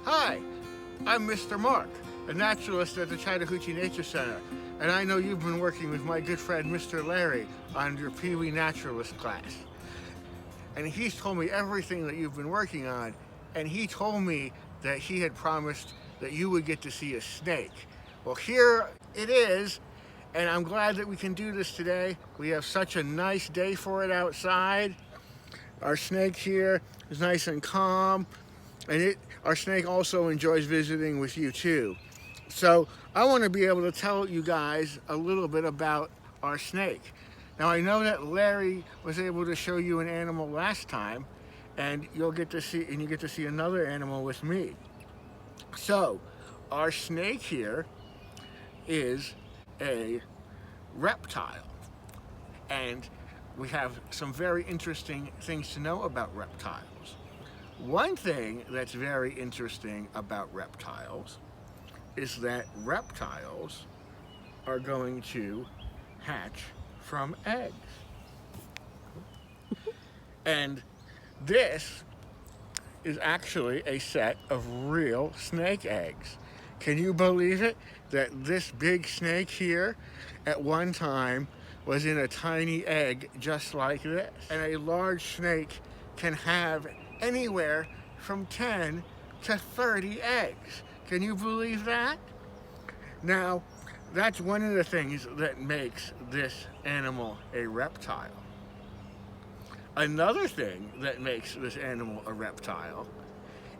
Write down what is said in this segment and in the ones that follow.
Hi, I'm Mr. Mark, a naturalist at the Chattahoochee Nature Center, and I know you've been working with my good friend Mr. Larry on your PeeWee Naturalist class. And he's told me everything that you've been working on, and he told me that he had promised that you would get to see a snake. Well, here it is, and I'm glad that we can do this today. We have such a nice day for it outside. Our snake here is nice and calm, and our snake also enjoys visiting with you too. So I want to be able to tell you guys a little bit about our snake. Now I know that Larry was able to show you an animal last time, and you get to see another animal with me. So our snake here is a reptile, and we have some very interesting things to know about reptiles. One thing that's very interesting about reptiles is that reptiles are going to hatch from eggs. And this is actually a set of real snake eggs. Can you believe it? That this big snake here at one time was in a tiny egg just like this. And a large snake can have anywhere from 10 to 30 eggs. Can you believe that? Now, that's one of the things that makes this animal a reptile. Another thing that makes this animal a reptile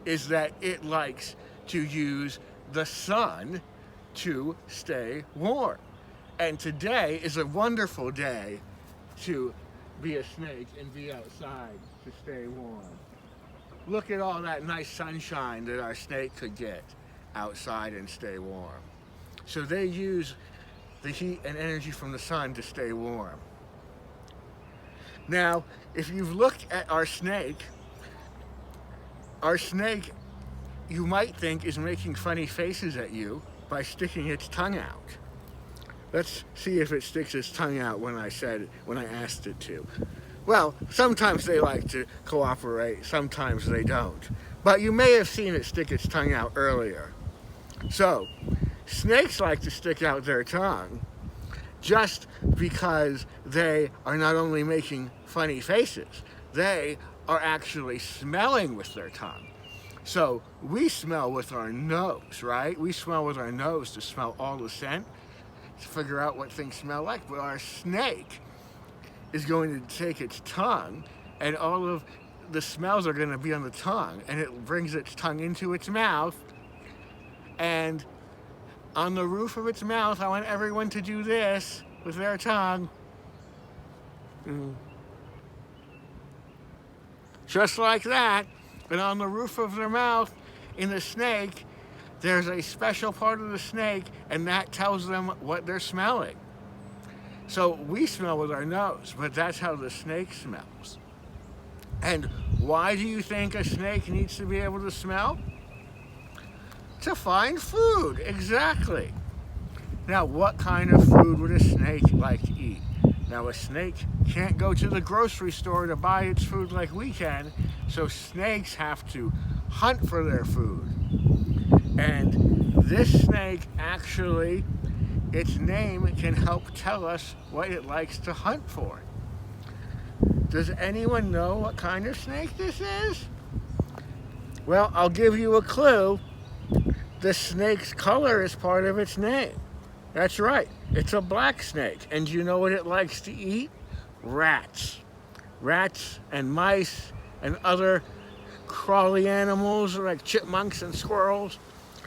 is that it likes to use the sun to stay warm. And today is a wonderful day to be a snake and be outside to stay warm. Look at all that nice sunshine that our snake could get outside and stay warm. So they use the heat and energy from the sun to stay warm. Now, if you've looked at our snake, you might think is making funny faces at you by sticking its tongue out. Let's see if it sticks its tongue out when I asked it to. Well, sometimes they like to cooperate, sometimes they don't. But you may have seen it stick its tongue out earlier. So, snakes like to stick out their tongue just because they are not only making funny faces, they are actually smelling with their tongue. So, we smell with our nose, right? We smell with our nose to smell all the scent, to figure out what things smell like, but our snake is going to take its tongue, and all of the smells are going to be on the tongue, and it brings its tongue into its mouth, and on the roof of its mouth, I want everyone to do this with their tongue. Just like that, and on the roof of their mouth, in the snake, there's a special part of the snake, and that tells them what they're smelling. So we smell with our nose, but that's how the snake smells. And why do you think a snake needs to be able to smell? To find food, exactly. Now, what kind of food would a snake like to eat? Now, a snake can't go to the grocery store to buy its food like we can, so snakes have to hunt for their food. And this snake actually, its name can help tell us what it likes to hunt for. Does anyone know what kind of snake this is? Well, I'll give you a clue. The snake's color is part of its name. That's right, it's a black snake. And do you know what it likes to eat? Rats. Rats and mice and other crawly animals like chipmunks and squirrels.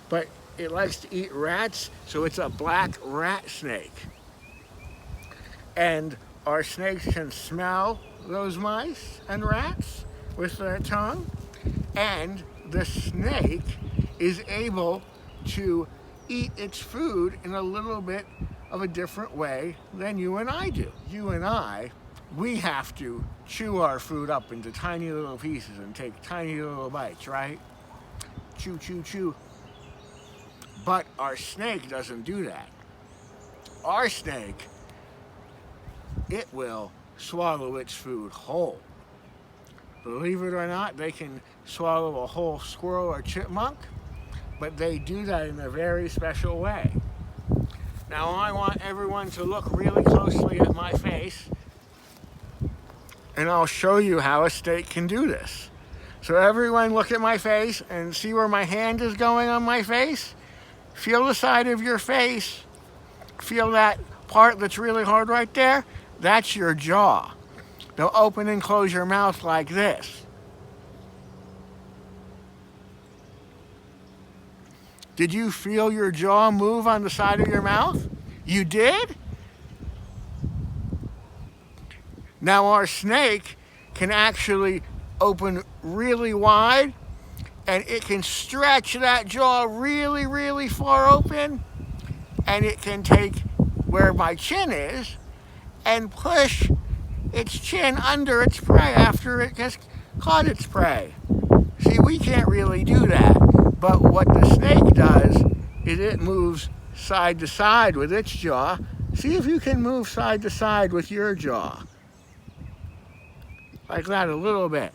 But it likes to eat rats, so it's a black rat snake. And our snakes can smell those mice and rats with their tongue, and the snake is able to eat its food in a little bit of a different way than you and I do. You and I, we have to chew our food up into tiny little pieces and take tiny little bites, right? Chew, chew, chew. But our snake doesn't do that. Our snake, it will swallow its food whole. Believe it or not, they can swallow a whole squirrel or chipmunk, but they do that in a very special way. Now I want everyone to look really closely at my face, and I'll show you how a snake can do this. So everyone look at my face and see where my hand is going on my face. Feel the side of your face. Feel that part that's really hard right there? That's your jaw. Now open and close your mouth like this. Did you feel your jaw move on the side of your mouth? You did? Now our snake can actually open really wide, and it can stretch that jaw really, really far open, and it can take where my chin is and push its chin under its prey after it has caught its prey. See, we can't really do that, but what the snake does is it moves side to side with its jaw. See if you can move side to side with your jaw. Like that, a little bit.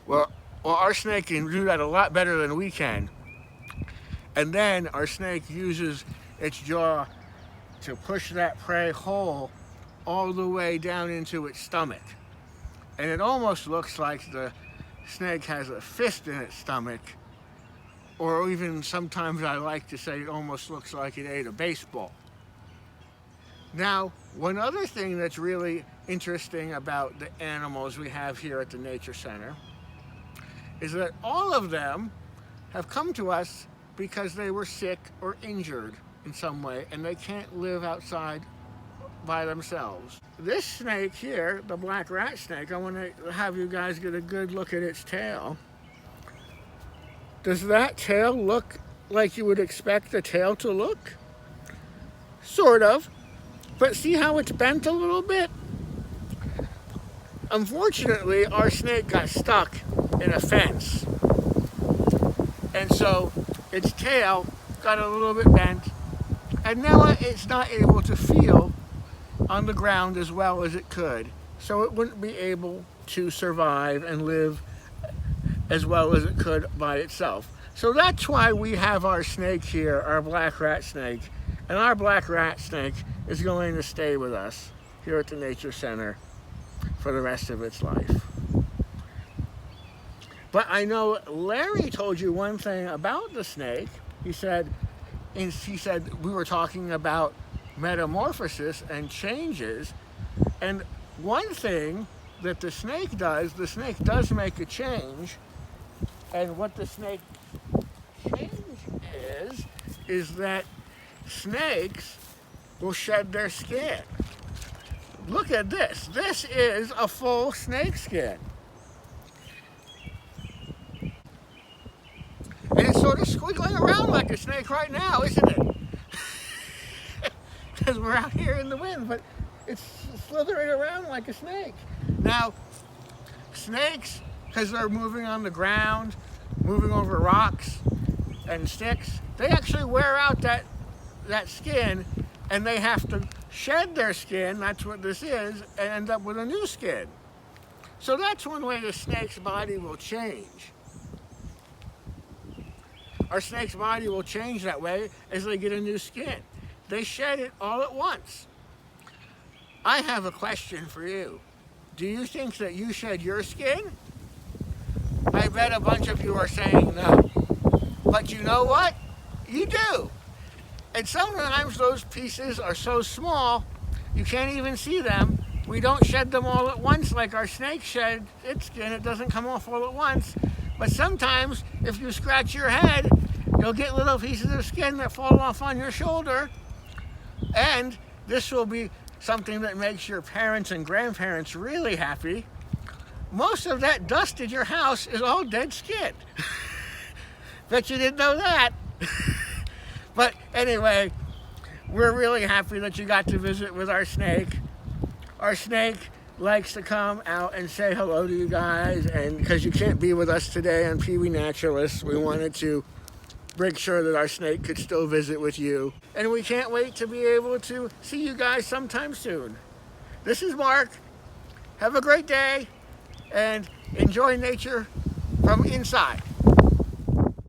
Well, our snake can do that a lot better than we can. And then our snake uses its jaw to push that prey whole all the way down into its stomach. And it almost looks like the snake has a fist in its stomach, or even sometimes I like to say it almost looks like it ate a baseball. Now, one other thing that's really interesting about the animals we have here at the Nature Center is that all of them have come to us because they were sick or injured in some way, and they can't live outside by themselves. This snake here, the black rat snake, I want to have you guys get a good look at its tail. Does that tail look like you would expect a tail to look? Sort of. But see how it's bent a little bit? Unfortunately, our snake got stuck in a fence. And so its tail got a little bit bent, and now it's not able to feel on the ground as well as it could. So it wouldn't be able to survive and live as well as it could by itself. So that's why we have our snake here, our black rat snake. And our black rat snake is going to stay with us here at the Nature Center for the rest of its life. But I know Larry told you one thing about the snake. He said we were talking about metamorphosis and changes. And one thing that the snake does make a change. And what the snake change is that snakes will shed their skin. Look at this. This is a full snake skin. And it's sort of squiggling around like a snake right now, isn't it? Because we're out here in the wind, but it's slithering around like a snake. Now, snakes, because they're moving on the ground, moving over rocks and sticks, they actually wear out that skin, and they have to shed their skin, that's what this is, and end up with a new skin. So that's one way the snake's body will change. Our snake's body will change that way as they get a new skin. They shed it all at once. I have a question for you. Do you think that you shed your skin? I bet a bunch of you are saying no. But you know what? You do. And sometimes those pieces are so small, you can't even see them. We don't shed them all at once like our snake shed its skin. It doesn't come off all at once. But sometimes, if you scratch your head, you'll get little pieces of skin that fall off on your shoulder. And this will be something that makes your parents and grandparents really happy. Most of that dust in your house is all dead skin. Bet you didn't know that. But anyway, we're really happy that you got to visit with our snake. Our snake likes to come out and say hello to you guys, and because you can't be with us today on PeeWee Naturalists, we wanted to make sure that our snake could still visit with you. And we can't wait to be able to see you guys sometime soon. This is Mark. Have a great day. and enjoy nature from inside.